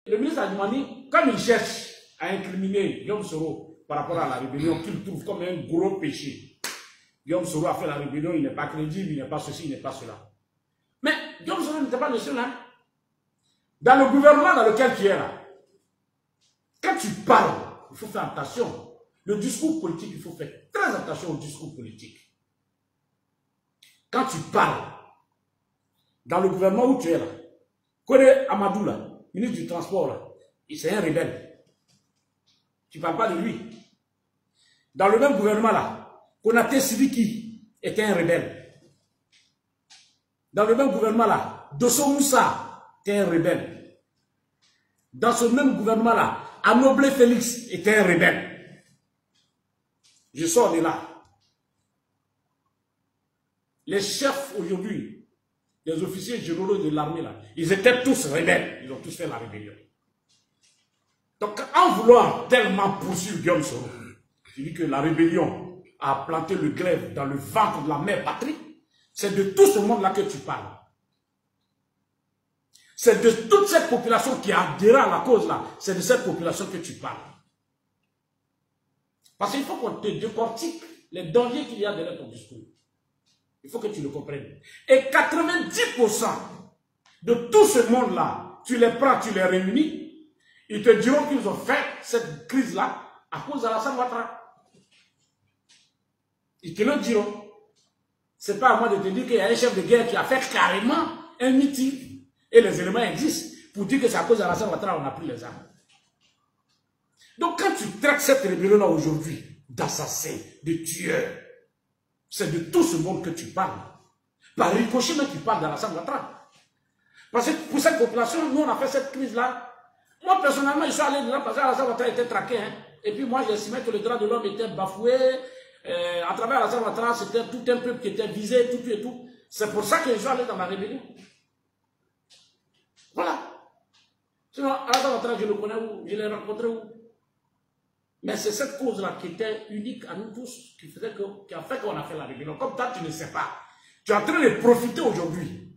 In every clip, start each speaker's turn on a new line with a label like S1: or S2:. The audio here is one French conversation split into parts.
S1: Le ministre Adjumani, comme il cherche à incriminer Guillaume Soro par rapport à la rébellion qu'il trouve comme un gros péché, Guillaume Soro a fait la rébellion, il n'est pas crédible, il n'est pas ceci, il n'est pas cela. Mais Guillaume Soro n'était pas le seul. Hein? Dans le gouvernement dans lequel tu es là, quand tu parles, il faut faire attention. Le discours politique, il faut faire très attention au discours politique. Quand tu parles, dans le gouvernement où tu es là, connais Amadou là, ministre du Transport là, c'est un rebelle. Tu ne parles pas de lui. Dans le même gouvernement là, Konaté Sidiki était un rebelle. Dans le même gouvernement là, Dosso Moussa était un rebelle. Dans ce même gouvernement là, Anoblé Félix était un rebelle. Je sors de là. Les chefs aujourd'hui, les officiers généraux de l'armée là, ils étaient tous rebelles. Ils ont tous fait la rébellion. Donc en voulant tellement poursuivre Guillaume Soro, je dis que la rébellion a planté le glaive dans le ventre de la mère patrie. C'est de tout ce monde là que tu parles. C'est de toute cette population qui a adhéré à la cause là. C'est de cette population que tu parles. Parce qu'il faut qu'on te décortique les dangers qu'il y a derrière ton discours. Il faut que tu le comprennes. Et 90% de tout ce monde-là, tu les prends, tu les réunis, ils te diront qu'ils ont fait cette crise-là à cause d'Alassane Ouattara. Ils te le diront. Ce n'est pas à moi de te dire qu'il y a un chef de guerre qui a fait carrément un meeting et les éléments existent pour dire que c'est à cause d'Alassane Ouattara qu'on a pris les armes. Donc quand tu traites cette rébellion-là aujourd'hui d'assassins, de tueurs, c'est de tout ce monde que tu parles. Par ricochet, mais tu parles d'Alassane Ouattara. Parce que pour cette population, nous on a fait cette crise-là. Moi personnellement, je suis allé dedans parce qu'Alassane Ouattara était traqué. Hein. Et puis moi j'estimais que le droit de l'homme était bafoué. À travers Alassane Ouattara, c'était tout un peuple qui était visé, tout et tout. C'est pour ça que je suis allé dans la rébellion. Voilà. Sinon, Alassane Ouattara, je le connais où? Je l'ai rencontré où? Mais c'est cette cause-là qui était unique à nous tous, qui a fait qu'on a fait la rébellion. Comme toi, tu ne sais pas. Tu es en train de profiter aujourd'hui.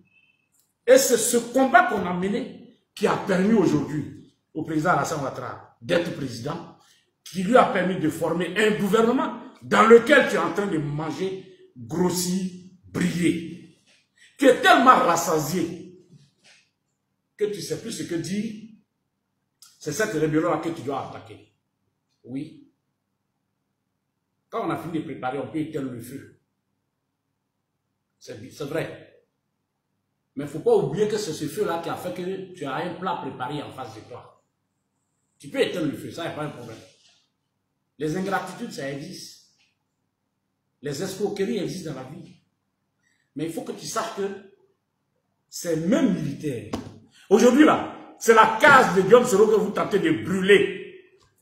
S1: Et c'est ce combat qu'on a mené qui a permis aujourd'hui au président Alassane Ouattara d'être président, qui lui a permis de former un gouvernement dans lequel tu es en train de manger, grossir, briller. Tu es tellement rassasié que tu ne sais plus ce que dire. C'est cette rébellion-là que tu dois attaquer. Oui. Quand on a fini de préparer, on peut éteindre le feu. C'est vrai. Mais il ne faut pas oublier que c'est ce feu-là qui a fait que tu as un plat préparé en face de toi. Tu peux éteindre le feu, ça n'est pas un problème. Les ingratitudes, ça existe. Les escroqueries existent dans la vie. Mais il faut que tu saches que c'est même militaire. Aujourd'hui, là, c'est la case de Guillaume Soro que vous tentez de brûler.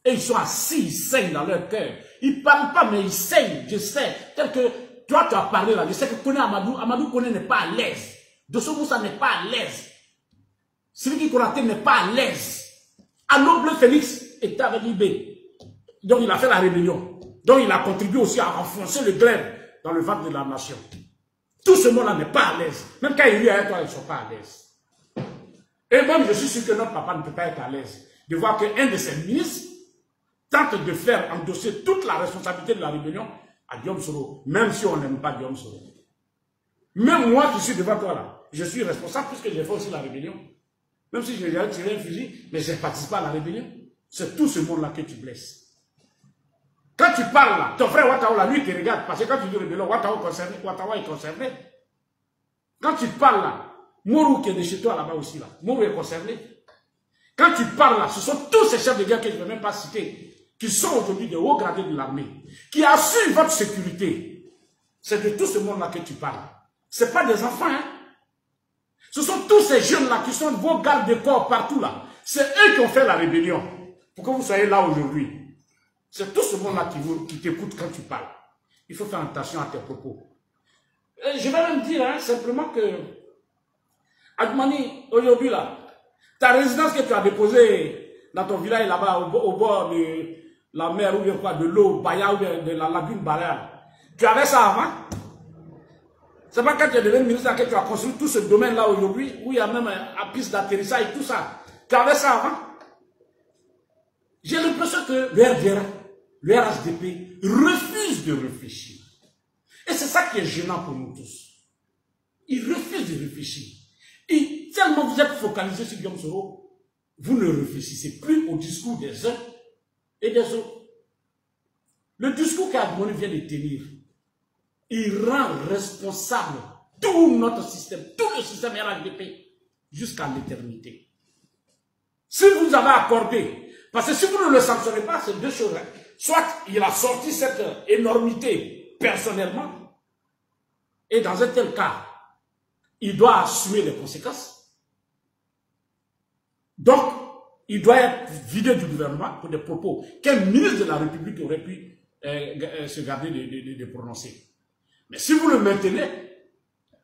S1: Et ils sont assis, ils saignent dans leur cœur. Ils ne parlent pas, mais ils saignent, je sais. Tel que toi, tu as parlé là, je sais que connaît Amadou. Amadou Koné n'est pas à l'aise. Dosso Moussa n'est pas à l'aise. Sidiki Konaté n'est pas à l'aise. Anoblé Félix était avec Libé. Donc il a fait la rébellion. Donc il a contribué aussi à enfoncer le glaive dans le ventre de la nation. Tout ce monde-là n'est pas à l'aise. Même quand il est avec toi, ils ne sont pas à l'aise. Et même je suis sûr que notre papa ne peut pas être à l'aise de voir qu'un de ses ministres tente de faire endosser toute la responsabilité de la rébellion à Guillaume Soro, même si on n'aime pas Guillaume Soro. Même moi qui suis devant toi là, je suis responsable puisque j'ai fait aussi la rébellion. Même si j'ai tiré un fusil, mais je ne participe pas à la rébellion. C'est tout ce monde-là que tu blesses. Quand tu parles là, ton frère Ouattara, la lui te regarde, parce que quand tu dis rébellion, Ouattara est concerné. Quand tu parles là, Morou qui est de chez toi là-bas aussi là, Morou est concerné. Quand tu parles là, ce sont tous ces chefs de guerre que je ne vais même pas citer, qui sont aujourd'hui des hauts gradés de l'armée, qui assurent votre sécurité. C'est de tout ce monde-là que tu parles. Ce n'est pas des enfants, hein. Ce sont tous ces jeunes-là qui sont vos gardes de corps partout là. C'est eux qui ont fait la rébellion. Pour que vous soyez là aujourd'hui. C'est tout ce monde-là qui t'écoute quand tu parles. Il faut faire attention à tes propos. Et je vais même dire, hein, simplement que, Adjumani, aujourd'hui là, ta résidence que tu as déposée dans ton village là-bas, au bord de la mer ou bien quoi, de l'eau, Baya ou bien de la lagune Baya, tu avais ça avant? C'est pas quand tu es devenu ministre que tu as construit tout ce domaine-là aujourd'hui, où il y a même une piste d'atterrissage et tout ça. Tu avais ça avant? J'ai l'impression que le RHDP refuse de réfléchir. Et c'est ça qui est gênant pour nous tous. Il refuse de réfléchir. Et tellement vous êtes focalisé sur Guillaume Soro, vous ne réfléchissez plus au discours des uns et des autres. Le discours qu'Admouni vient de tenir, il rend responsable tout notre système, tout le système RHDP, jusqu'à l'éternité. Si vous avez accordé, parce que si vous ne le sanctionnez pas, c'est deux choses. Soit il a sorti cette énormité personnellement, et dans un tel cas, il doit assumer les conséquences. Donc, il doit être vidé du gouvernement pour des propos qu'un ministre de la République aurait pu se garder de prononcer. Mais si vous le maintenez,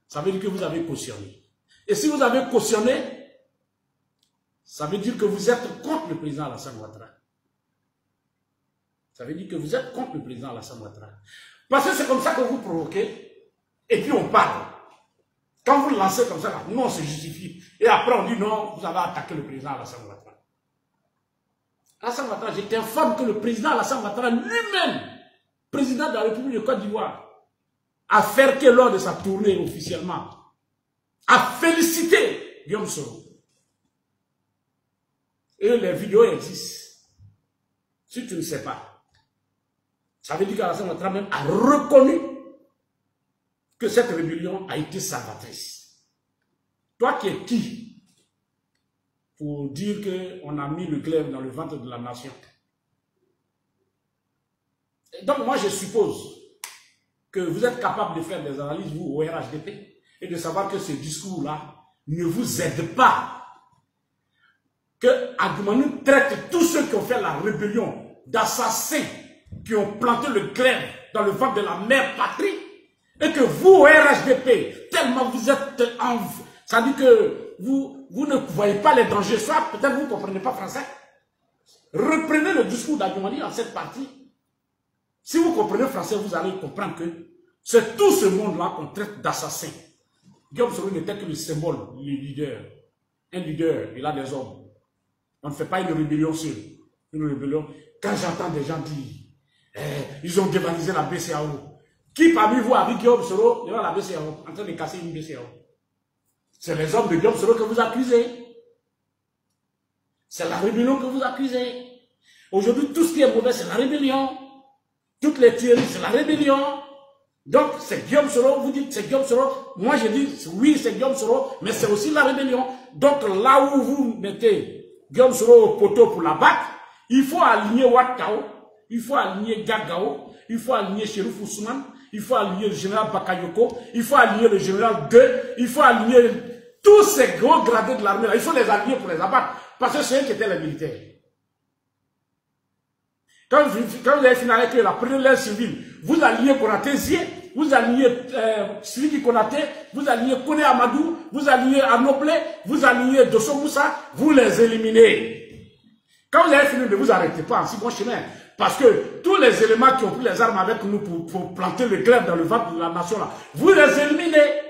S1: ça veut dire que vous avez cautionné. Et si vous avez cautionné, ça veut dire que vous êtes contre le président Alassane Ouattara. Ça veut dire que vous êtes contre le président Alassane Ouattara. Parce que c'est comme ça que vous provoquez, et puis on parle. Quand vous lancez comme ça, là, non, on se justifie. Et après on dit non, vous avez attaqué le président Alassane Ouattara. Alassane Ouattara, je t'informe que le président Alassane Ouattara lui-même, président de la République de Côte d'Ivoire, a ferqué lors de sa tournée officiellement, a félicité Guillaume Soro. Et les vidéos existent. Si tu ne sais pas, ça veut dire qu'Alassane Ouattara même a reconnu que cette rébellion a été salvatrice. Toi qui es qui pour dire qu'on a mis le glaive dans le ventre de la nation? Et donc moi je suppose que vous êtes capable de faire des analyses, vous, au RHDP, et de savoir que ce discours-là ne vous aide pas. Que Adoumanou traite tous ceux qui ont fait la rébellion d'assassins, qui ont planté le glaive dans le ventre de la mère patrie, et que vous, au RHDP, tellement vous êtes en... Ça dit que vous ne voyez pas les dangers, soit peut-être vous ne comprenez pas français. Reprenez le discours d'Adoumanou dans cette partie. Si vous comprenez français, vous allez comprendre que c'est tout ce monde-là qu'on traite d'assassin. Guillaume Soro n'était que le symbole, le leader. Un leader, il a des hommes. On ne fait pas une rébellion seule. Une rébellion. Quand j'entends des gens dire, ils ont dévalisé la BCAO. Qui parmi vous a vu Guillaume Soro devant la BCAO, en train de casser une BCAO? C'est les hommes de Guillaume Soro que vous accusez. C'est la rébellion que vous accusez. Aujourd'hui, tout ce qui est mauvais, c'est la rébellion. Toutes les tueries, c'est la rébellion. Donc, c'est Guillaume Soro, vous dites c'est Guillaume Soro. Moi, je dis oui, c'est Guillaume Soro, mais c'est aussi la rébellion. Donc, là où vous mettez Guillaume Soro au poteau pour la battre, il faut aligner Ouattao, il faut aligner Gagao, il faut aligner Chérif Ousmane, il faut aligner le général Bakayoko, il faut aligner le général Deux, il faut aligner tous ces gros gradés de l'armée là. Il faut les aligner pour les abattre, parce que c'est eux qui étaient les militaires. Quand vous avez fini avec la première guerre civile, vous alliez Konaté-Zié, vous alliez Siliki Konaté, vous alliez Kone Amadou, vous alliez Anoble, vous alliez Dosso Moussa, vous les éliminez. Quand vous avez fini, ne vous arrêtez pas en si bon chemin. Parce que tous les éléments qui ont pris les armes avec nous pour planter le glaive dans le ventre de la nation, là, vous les éliminez.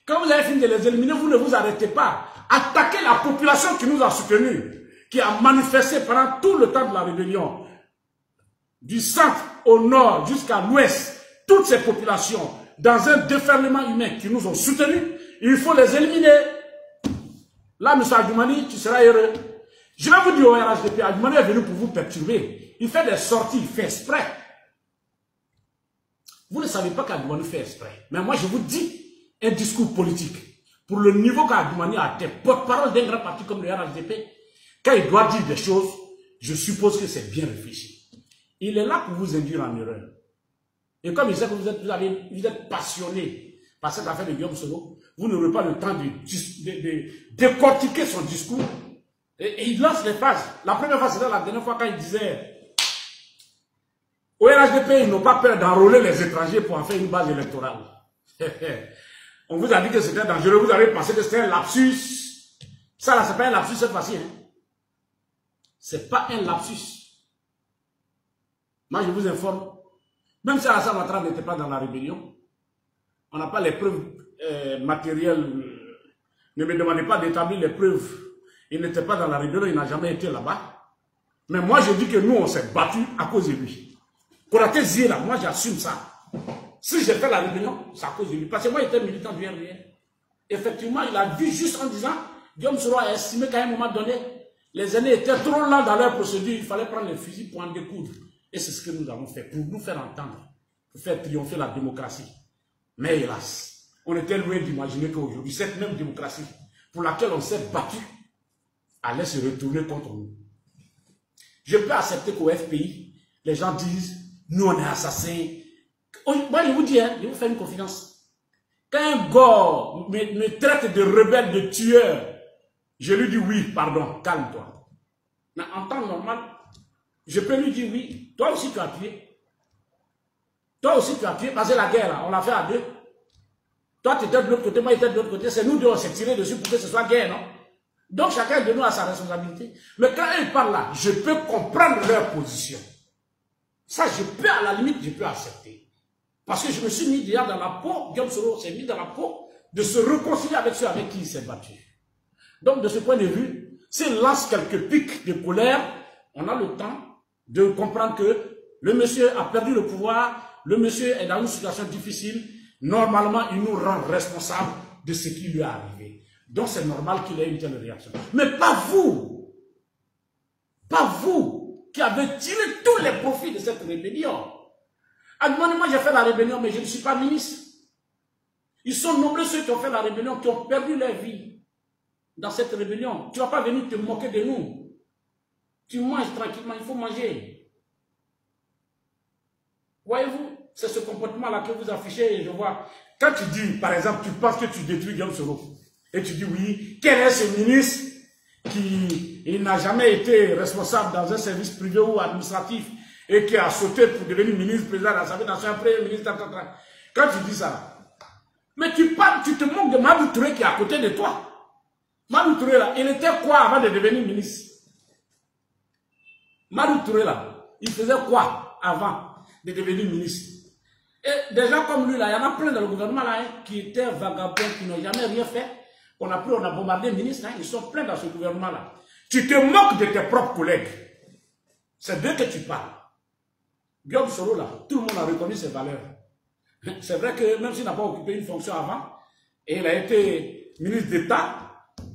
S1: Quand vous avez fini de les éliminer, vous ne vous arrêtez pas. Attaquez la population qui nous a soutenus, qui a manifesté pendant tout le temps de la rébellion, du centre au nord jusqu'à l'ouest, toutes ces populations, dans un déferlement humain qui nous ont soutenus, il faut les éliminer. Là, M. Adjoumani, tu seras heureux. Je vais vous dire au RHDP, Adjoumani est venu pour vous perturber. Il fait des sorties, il fait exprès. Vous ne savez pas qu'Adjoumani fait exprès. Mais moi, je vous dis un discours politique. Pour le niveau qu'Adjoumani a été porte-parole d'un grand parti comme le RHDP, quand il doit dire des choses, je suppose que c'est bien réfléchi. Il est là pour vous induire en erreur. Et comme il sait que vous êtes passionné par cette affaire de Guillaume Soro, vous n'aurez pas le temps de décortiquer son discours. Et il lance les phrases. La première fois, c'était la dernière fois quand il disait au RHDP, ils n'ont pas peur d'enrôler les étrangers pour en faire une base électorale. On vous a dit que c'était dangereux, vous avez pensé que c'était un lapsus. Ça là, c'est pas un lapsus cette fois-ci. Hein. C'est pas un lapsus. Moi, je vous informe, même si Alassane Ouattara n'était pas dans la rébellion, on n'a pas les preuves matérielles. Ne me demandez pas d'établir les preuves. Il n'était pas dans la rébellion, il n'a jamais été là-bas. Mais moi, je dis que nous, on s'est battu à cause de lui. Konaté Zira, moi, j'assume ça. Si j'ai fait la rébellion, c'est à cause de lui. Parce que moi, j'étais militant du RDR. Effectivement, il a vu juste en disant, Guillaume Soro a estimé qu'à un moment donné, les aînés étaient trop lents dans leur procédure, il fallait prendre les fusils pour en découdre. Et c'est ce que nous avons fait, pour nous faire entendre, pour faire triompher la démocratie. Mais hélas, on était loin d'imaginer qu'aujourd'hui, cette même démocratie, pour laquelle on s'est battu, allait se retourner contre nous. Je peux accepter qu'au FPI, les gens disent, nous on est assassins. Moi je vous dis, je vous fais une confidence. Quand un gars me traite de rebelle, de tueur, je lui dis oui, pardon, calme-toi. Mais en temps normal, je peux lui dire oui, toi aussi tu as tué. Toi aussi tu as tué, parce que la guerre, là, on l'a fait à deux. Toi tu étais de l'autre côté, moi j'étais de l'autre côté, c'est nous deux, on s'est tiré dessus pour que ce soit guerre, non? Donc chacun de nous a sa responsabilité. Mais quand ils parlent là, je peux comprendre leur position. Ça, je peux, à la limite, je peux accepter. Parce que je me suis mis déjà dans la peau, Guillaume Soro s'est mis dans la peau de se réconcilier avec ceux avec qui il s'est battu. Donc de ce point de vue, s'il lance quelques pics de colère, on a le temps de comprendre que le monsieur a perdu le pouvoir, le monsieur est dans une situation difficile, normalement il nous rend responsables de ce qui lui est arrivé. Donc c'est normal qu'il ait une telle réaction. Mais pas vous qui avez tiré tous les profits de cette rébellion. À un moment, moi j'ai fait la rébellion, mais je ne suis pas ministre. Ils sont nombreux ceux qui ont fait la rébellion, qui ont perdu leur vie dans cette rébellion. Tu ne vas pas venir te moquer de nous. Tu manges tranquillement, il faut manger. Voyez-vous, c'est ce comportement-là que vous affichez et je vois. Quand tu dis, par exemple, tu penses que tu détruis Guillaume Soro, et tu dis oui, quel est ce ministre qui n'a jamais été responsable dans un service privé ou administratif et qui a sauté pour devenir ministre, président de l'Assemblée nationale, premier ministre, quand tu dis ça, mais tu parles, tu te moques de Madou Touré qui est à côté de toi. Madou Touré là, il était quoi avant de devenir ministre? Madou Touré là, il faisait quoi avant de devenir ministre? Et des gens comme lui là, il y en a plein dans le gouvernement là, qui étaient vagabonds, qui n'ont jamais rien fait. On a bombardé les ministres, hein, ils sont pleins dans ce gouvernement là. Tu te moques de tes propres collègues. C'est d'eux que tu parles. Guillaume Soro là, tout le monde a reconnu ses valeurs. C'est vrai que même s'il n'a pas occupé une fonction avant, et il a été ministre d'État,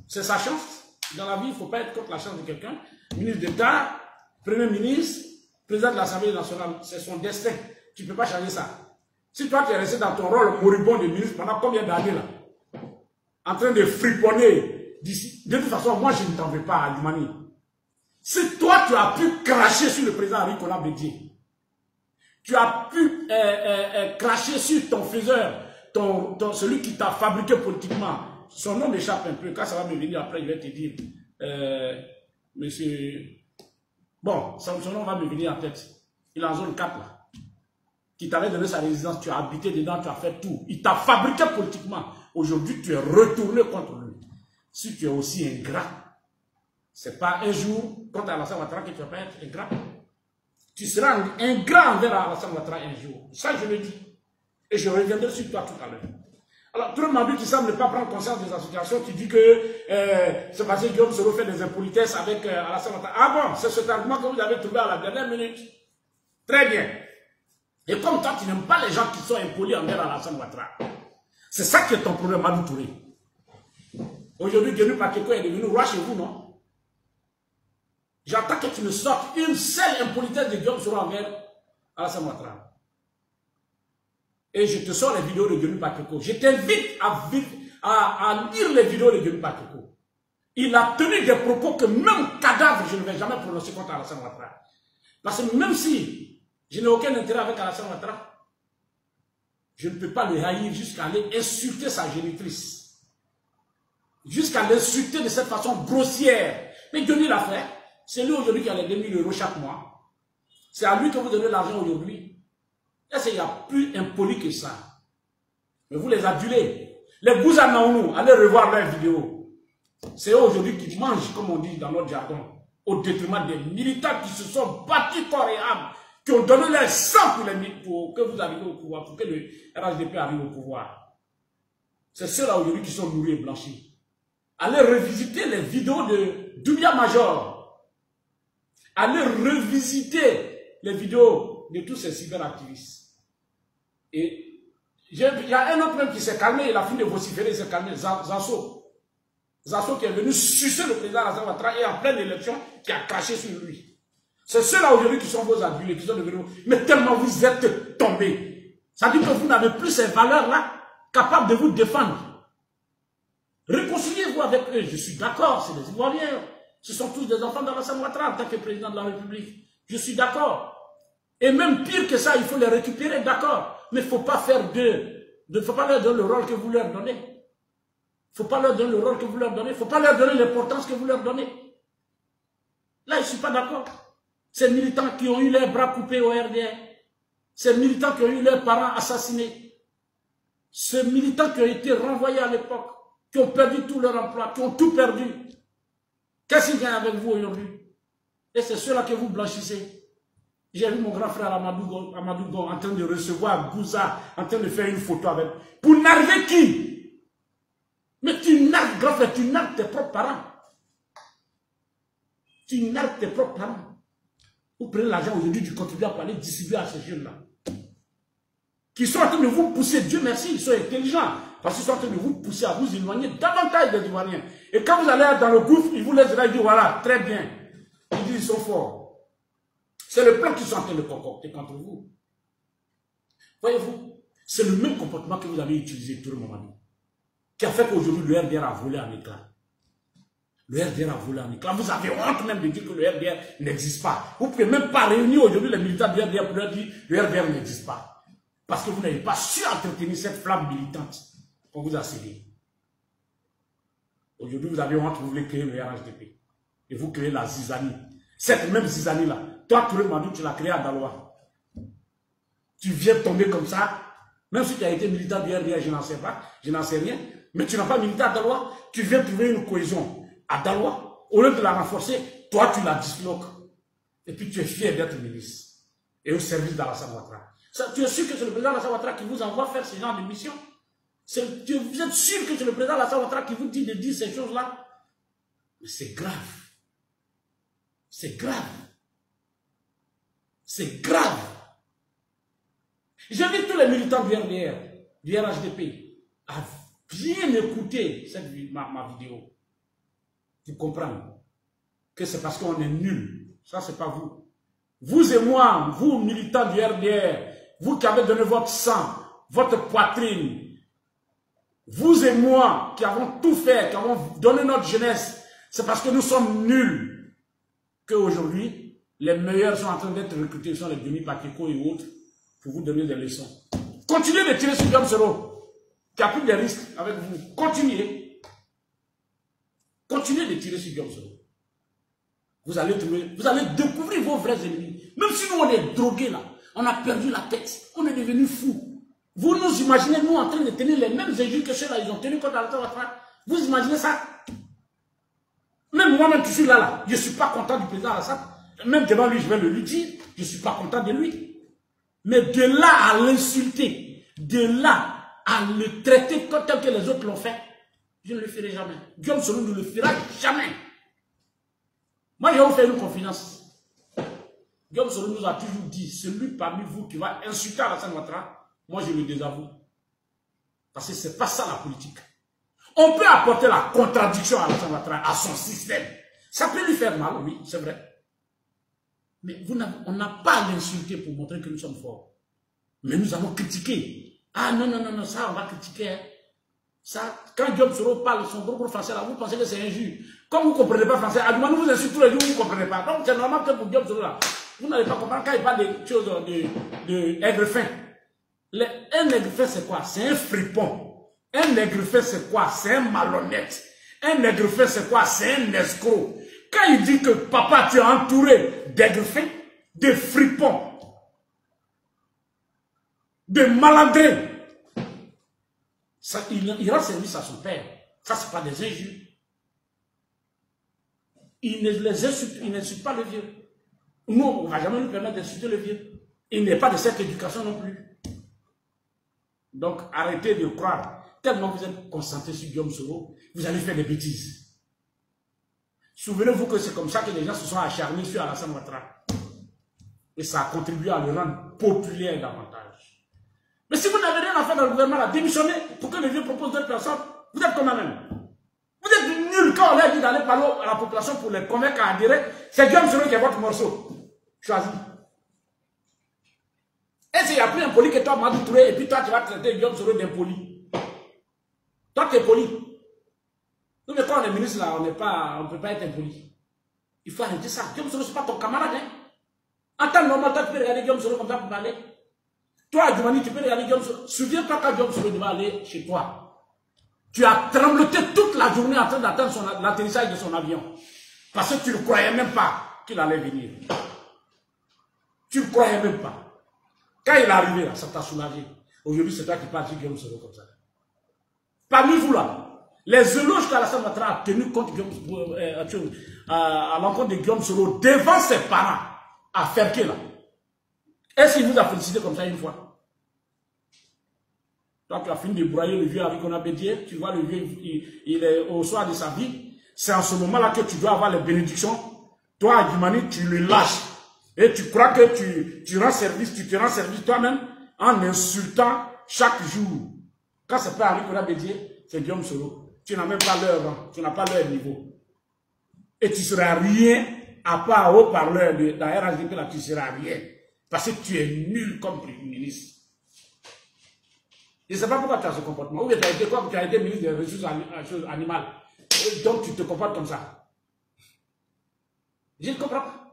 S1: c'est sa chance. Dans la vie, il ne faut pas être contre la chance de quelqu'un. Ministre d'État, Premier ministre, président de l'Assemblée nationale, c'est son destin. Tu ne peux pas changer ça. Si toi tu es resté dans ton rôle moribond de ministre pendant combien d'années là, en train de friponner d'ici, de toute façon, moi je ne t'en veux pas à Lumani. Si toi tu as pu cracher sur le président Henri Konan Bédié, tu as pu cracher sur ton faiseur, celui qui t'a fabriqué politiquement. Son nom m'échappe un peu. Quand ça va me venir après, je vais te dire, monsieur... Bon, son nom va me venir en tête. Il est en zone 4 là. Qui t'avait donné sa résidence, tu as habité dedans, tu as fait tout. Il t'a fabriqué politiquement. Aujourd'hui, tu es retourné contre lui. Si tu es aussi ingrat, c'est pas un jour, contre Alassane Ouattara, que tu vas pas être ingrat. Tu seras ingrat envers Alassane Ouattara un jour. Ça, je le dis. Et je reviendrai sur toi tout à l'heure. Alors, tout le monde dit, tu sembles ne pas prendre conscience des associations qui dit que c'est parce que Guillaume Soro fait des impolitesses avec Alassane Ouattara. Ah bon, c'est cet argument que vous avez trouvé à la dernière minute. Très bien. Et comme toi, tu n'aimes pas les gens qui sont impolis envers Alassane Ouattara. C'est ça qui est ton problème, Madou Touré. Aujourd'hui, Guénou Pakeko est devenu roi chez vous, non? J'attends que tu me sortes une seule impolitesse de Guillaume Soro envers Alassane Ouattara. Et je te sors les vidéos de Guénou Pakeko. Je t'invite à lire les vidéos de Guénou Pakeko. Il a tenu des propos que même cadavre, je ne vais jamais prononcer contre Alassane Ouattara. Parce que même si je n'ai aucun intérêt avec Alassane Ouattara, je ne peux pas le haïr jusqu'à aller insulter sa génitrice. Jusqu'à l'insulter de cette façon grossière. Mais Denis l'a fait. C'est lui aujourd'hui qui a les 2000 € chaque mois. C'est à lui que vous donnez l'argent aujourd'hui. Est-ce qu'il y a plus impoli que ça? Mais vous les adulez. Les Bouzanaounou, allez revoir leurs vidéos. C'est eux aujourd'hui qui mangent, comme on dit dans notre jargon, au détriment des militants qui se sont battus corps et âme, qui ont donné leur sang pour que vous arriviez au pouvoir, pour que le RHDP arrive au pouvoir. C'est ceux-là aujourd'hui qui sont nourris et blanchis. Allez revisiter les vidéos de Doubia Major. allez revisiter les vidéos de tous ces cyberactivistes. Et il y a un autre même qui s'est calmé, il a fini de vociférer, il s'est calmé, Zasso. Zasso qui est venu sucer le président Alassane Ouattara et en pleine élection, qui a craché sur lui. C'est ceux-là aujourd'hui qui sont vos adultes, qui sont devenus... Mais tellement vous êtes tombés. Ça dit que vous n'avez plus ces valeurs-là capables de vous défendre. Réconciliez-vous avec eux, je suis d'accord, c'est des Ivoiriens. Ce sont tous des enfants d'Alassane Ouattara en tant que président de la République. Je suis d'accord. Et même pire que ça, il faut les récupérer, d'accord. Mais il ne faut pas faire d'eux. Il ne faut pas leur donner le rôle que vous leur donnez. Il ne faut pas leur donner le rôle que vous leur donnez. Il ne faut pas leur donner l'importance que vous leur donnez. Là, je ne suis pas d'accord. Ces militants qui ont eu leurs bras coupés au RDR. Ces militants qui ont eu leurs parents assassinés. Ces militants qui ont été renvoyés à l'époque. Qui ont perdu tout leur emploi. Qui ont tout perdu. Qu'est-ce qu'ils gagnent avec vous aujourd'hui? Et c'est ceux-là que vous blanchissez. J'ai vu mon grand frère Amadou Gon en train de recevoir Gouza, en train de faire une photo avec. Pour narguer qui? Mais tu nargues, grand frère, tu nargues tes propres parents. Tu nargues tes propres parents. Vous prenez l'argent aujourd'hui du contribuable pour aller distribuer à ces jeunes-là. Qui sont en train de vous pousser, Dieu merci, ils sont intelligents. Parce qu'ils sont en train de vous pousser à vous éloigner davantage des Ivoiriens. Et quand vous allez dans le gouffre, ils vous laissent là, ils disent voilà, très bien. Ils disent ils sont forts. C'est le plan qu'ils sont en train de concocter contre vous. Voyez-vous, c'est le même comportement que vous avez utilisé tout le moment. Qui a fait qu'aujourd'hui le RDR a volé en éclat. Le RDR a volé en éclat. Vous avez honte même de dire que le RDR n'existe pas. Vous ne pouvez même pas réunir aujourd'hui les militants du RDR pour leur dire que le RDR n'existe pas. Parce que vous n'avez pas su entretenir cette flamme militante qu'on vous a cédée. Aujourd'hui, vous avez honte, vous voulez créer le RHDP. Et vous créez la zizanie. Cette même zizanie-là, toi, Touré Madou, tu l'as créée à Daloa. Tu viens tomber comme ça, même si tu as été militant du RDR, je n'en sais pas, je n'en sais rien, mais tu n'as pas milité à Daloa, tu viens trouver une cohésion à Daloa, au lieu de la renforcer, toi, tu la disloques. Et puis tu es fier d'être ministre et au service d'Alassane Ouattara. Tu es sûr que c'est le président Alassane Ouattara qui vous envoie faire ce genre de mission? Vous êtes sûr que c'est le président Alassane Ouattara qui vous dit de dire ces choses-là? Mais c'est grave. C'est grave. C'est grave. J'invite tous les militants du RDR, du RHDP, à bien écouter ma vidéo. Pour comprendre que c'est parce qu'on est nul. Ça, c'est pas vous. Vous et moi, vous militants du RDR, vous qui avez donné votre sang, votre poitrine, vous et moi qui avons tout fait, qui avons donné notre jeunesse, c'est parce que nous sommes nuls qu'aujourd'hui, les meilleurs sont en train d'être recrutés, sont les Denis Pacheco et autres, pour vous donner des leçons. Continuez de tirer sur Guillaume Soro, qui a pris des risques avec vous. Continuez. Continuez de tirer sur Guillaume Soro. Vous allez découvrir vos vrais ennemis. Même si nous on est drogués là, on a perdu la tête, on est devenus fous. Vous nous imaginez nous en train de tenir les mêmes injures que ceux-là, ils ont tenu contre Alassane Ouattara. Vous imaginez ça? Même moi-même qui suis là, je ne suis pas content du président Alassane. Même devant lui, je vais le dire, je ne suis pas content de lui. Mais de là à l'insulter, de là à le traiter tel que les autres l'ont fait, je ne le ferai jamais. Guillaume Soro ne le fera jamais. Moi, je vais vous faire une confidence. Guillaume Soro nous a toujours dit, celui parmi vous qui va insulter Alassane Ouattara, moi je le désavoue. Parce que ce n'est pas ça la politique. On peut apporter la contradiction à Alassane Ouattara, à son système. Ça peut lui faire mal, oui, c'est vrai. Mais on n'a pas à l'insulter pour montrer que nous sommes forts. Mais nous allons critiquer. Ah non, non, non, non, ça on va critiquer. Hein. Ça, quand Guillaume Soro parle son gros français là, vous pensez que c'est injure. Comme vous ne comprenez pas français, à nous vous insultez tous les jours, vous ne comprenez pas. Donc c'est normal que pour Guillaume Soro là, vous n'allez pas comprendre quand il parle de choses de aigrefin. Un aigrefin c'est quoi? C'est un fripon. Un aigrefin c'est quoi? C'est un malhonnête. Un aigrefin c'est quoi? C'est un escroc. Quand il dit que papa tu es entouré d'aigrefins, de fripons, de malandrins, ça, il rend service à son père. Ça, ce n'est pas des injures. Il ne les insulte, il n'insulte pas le vieux. Nous, on ne va jamais nous permettre d'insulter le vieux. Il n'est pas de cette éducation non plus. Donc, arrêtez de croire. Tellement vous êtes concentré sur Guillaume Soro, vous allez faire des bêtises. Souvenez-vous que c'est comme ça que les gens se sont acharnés sur Alassane Ouattara. Et ça a contribué à le rendre populaire davantage. Mais si vous n'avez rien à faire dans le gouvernement, là, démissionnez pour que les vieux proposent d'autres personnes. Vous êtes comme même. Vous êtes nuls quand on leur dit d'aller parler à la population pour les convaincre à adhérer. C'est Guillaume Soro qui est votre morceau. Choisis. Et s'il n'y a plus un poli que toi, Madou Touré, et puis toi, tu vas traiter Guillaume Soro d'impoli. Toi, tu es poli. Nous, mais quand on est ministre, là, on ne peut pas être impoli. Il faut arrêter ça. Guillaume Soro, ce n'est pas ton camarade. Hein? En temps normal, toi, tu peux regarder Guillaume Soro comme ça pour parler. Toi, Adjoumani, tu peux regarder Guillaume Soro. Souviens-toi quand Guillaume Soro devait aller chez toi. Tu as trembloté toute la journée en train d'attendre l'atterrissage de son avion. Parce que tu ne croyais même pas qu'il allait venir. Tu ne croyais même pas. Quand il est arrivé, là, ça t'a soulagé. Aujourd'hui, c'est toi qui parles de Guillaume Soro comme ça. Parmi vous, là, les éloges qu'Alassane Ouattara a tenus contre à l'encontre de Guillaume Soro devant ses parents à Ferké, là. Est-ce qu'il vous a félicité comme ça une fois? Toi, tu as fini de broyer le vieux avec un abédier, tu vois le vieux, il est au soir de sa vie. C'est en ce moment-là que tu dois avoir les bénédictions. Toi, Adjoumani, tu le lâches. Et tu crois que tu rends service, tu te rends service toi-même en insultant chaque jour. Quand c'est pas avec un abédier, c'est Guillaume Soro. Tu n'as même pas leur, tu n'as pas leur niveau. Et tu ne seras rien, à part haut-parleur de la RHDP, là, tu ne seras rien. Parce que tu es nul comme ministre. Je ne sais pas pourquoi tu as ce comportement. Ou tu as été quoi? Tu as été ministre des ressources animales. Et donc tu te comportes comme ça. Je ne comprends pas.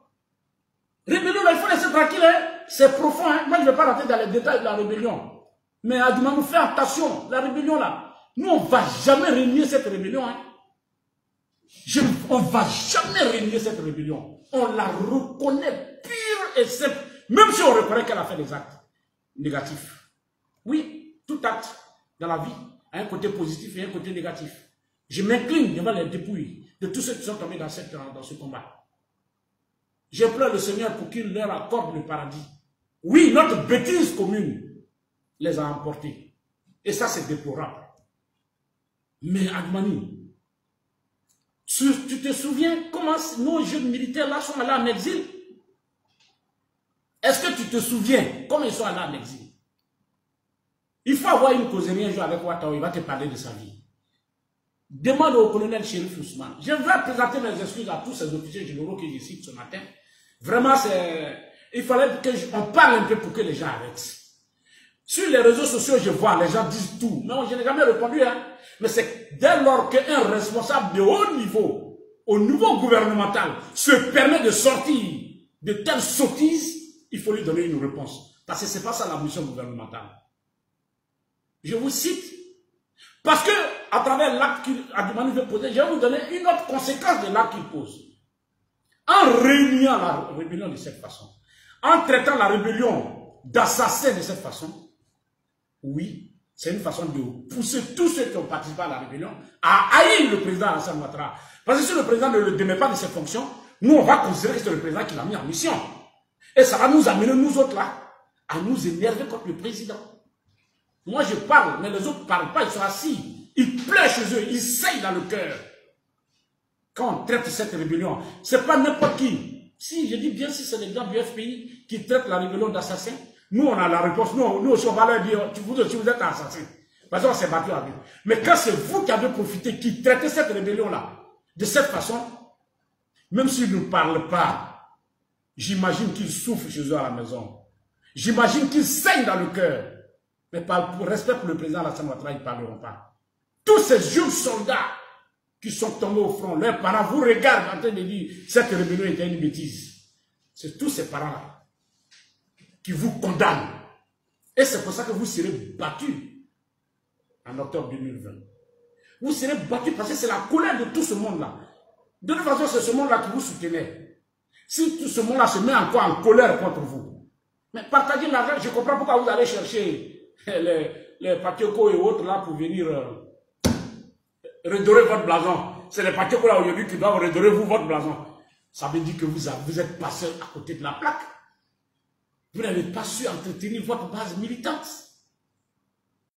S1: Rébellion, il faut laisser tranquille. Hein? C'est profond. Hein? Moi, je ne vais pas rentrer dans les détails de la rébellion. Mais Adjoumani, fais attention. La rébellion, là. Nous, on ne va jamais régner cette rébellion. Hein? On ne va jamais régner cette rébellion. On la reconnaît pure et simple. Même si on reconnaît qu'elle a fait des actes négatifs. Oui, tout acte dans la vie a un côté positif et un côté négatif. Je m'incline devant les dépouilles de tous ceux qui sont tombés dans ce combat. Je pleure le Seigneur pour qu'il leur accorde le paradis. Oui, notre bêtise commune les a emportés. Et ça, c'est déplorable. Mais Adjoumani, tu te souviens comment nos jeunes militaires là sont allés en exil? Est-ce que tu te souviens comment ils sont allés en exil? Il faut avoir une causerie un jour avec Ouattara, il va te parler de sa vie. Demande au colonel Chérif Ousmane. Je vais présenter mes excuses à tous ces officiers généraux que je cite ce matin. Vraiment, il fallait qu'on parle un peu pour que les gens arrêtent. Sur les réseaux sociaux, je vois, les gens disent tout. Mais je n'ai jamais répondu. Hein. Mais c'est dès lors qu'un responsable de haut niveau, au niveau gouvernemental, se permet de sortir de telles sottises, il faut lui donner une réponse. Parce que ce n'est pas ça la mission gouvernementale. Je vous cite, parce que à travers l'acte qu'Adjoumani veut poser, je vais vous donner une autre conséquence de l'acte qu'il pose. En réuniant la rébellion de cette façon, en traitant la rébellion d'assassin de cette façon, oui, c'est une façon de pousser tous ceux qui ont participé à la rébellion à haïr le président Alassane Ouattara. Parce que si le président ne le démet pas de ses fonctions, nous on va considérer que c'est le président qui l'a mis en mission. Et ça va nous amener, nous autres là, à nous énerver contre le président. Moi, je parle, mais les autres ne parlent pas, ils sont assis. Ils pleurent chez eux, ils saignent dans le cœur. Quand on traite cette rébellion, ce n'est pas n'importe qui. Si, je dis bien, si c'est les gens du FPI qui traitent la rébellion d'assassin, nous, on a la réponse. Nous aussi, on va leur dire, vous aussi, vous êtes assassin. Parce qu'on s'est battu avec. Mais quand c'est vous qui avez profité, qui traitez cette rébellion-là, de cette façon, même s'ils ne parlent pas, j'imagine qu'ils souffrent chez eux à la maison. J'imagine qu'ils saignent dans le cœur. Mais par respect pour le président Alassane Ouattara, ils ne parleront pas. Tous ces jeunes soldats qui sont tombés au front, leurs parents vous regardent en train de dire cette rébellion était une bêtise. C'est tous ces parents-là qui vous condamnent. Et c'est pour ça que vous serez battus en octobre 2020. Vous serez battus parce que c'est la colère de tout ce monde-là. De toute façon, c'est ce monde-là qui vous soutenait. Si tout ce monde-là se met encore en colère contre vous, mais partagez l'argent, je comprends pourquoi vous allez chercher les Patioko et autres là pour venir redorer votre blason. C'est les Patioko là aujourd'hui qui doivent redorer vous votre blason. Ça veut dire que vous êtes passé à côté de la plaque. Vous n'avez pas su entretenir votre base militante.